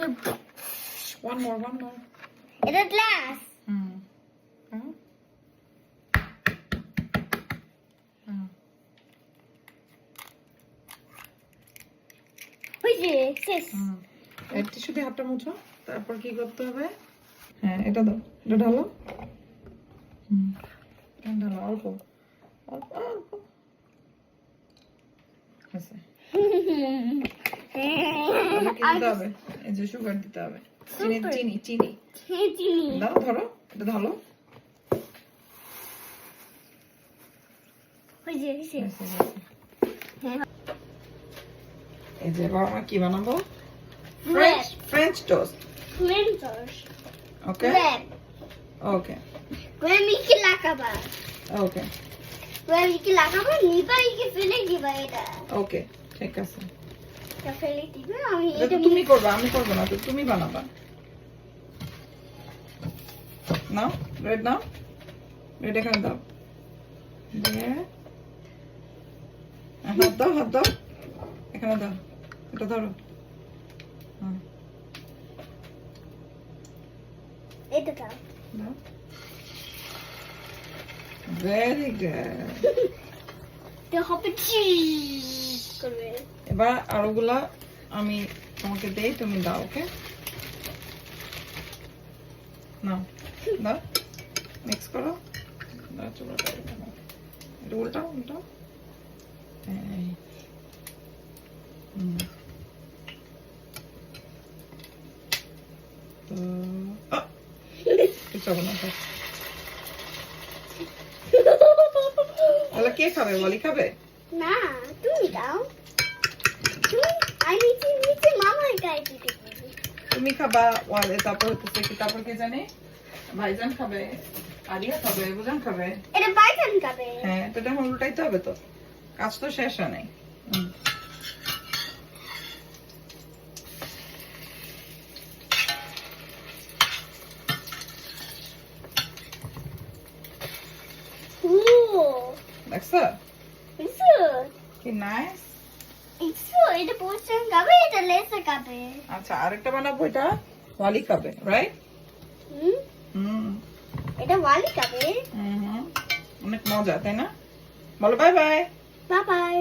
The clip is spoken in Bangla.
One more. It's a glass. এক টিস্যু দিয়ে হাতটা মুছো, তারপর কি করতে হবে? হ্যাঁ, এটা দাও, এটা ঢালো। ঢালো অল্প আচ্ছা। কি দিতে হবে? এই যে সুগার দিতে হবে, চিনি দাও, ধরো, এটা ঢালো। এই যে বাবা কি বানাবো? French toast. ওকে ওকে ওকে, ঠিক আছে। এটা তো তুমি করবে, আমি করবো না, তো তুমি বানাবা। নাও ব্রেড, নাও ব্রেড, এখানে দাও, হাত দাও, এখানে দাও, এটা ধরো। Very good. এবার আরোগুলা আমি তোমাকে দেই, তুমি দাও। ওকে, নাও দাও, মিক্স করো, দাও চুলাটা, এটা উল্টাও। তাহলে কে খাবে? বলি খাবে না, তুমি দাও। তুমি খাবা, তারপর হচ্ছে কি, তারপর কে জানে? ভাইজান খাবে, আরিয়া খাবে, বুজান খাবে। এটা ভাইজান খাবে। হ্যাঁ, তো এটা উল্টাইতে হবে, তো কাজ তো শেষ হয় নাই। দেখছো কি নাইস? এটা পোস্টার খাবে, এটা লেসা খাবে। আচ্ছা, আরেকটা বানাবো, এটা ওয়ালি খাবে, রাইট? এটা ওয়ালি খাবে। অনেক মজা, তাই না? বলো বাই বাই। Bye bye.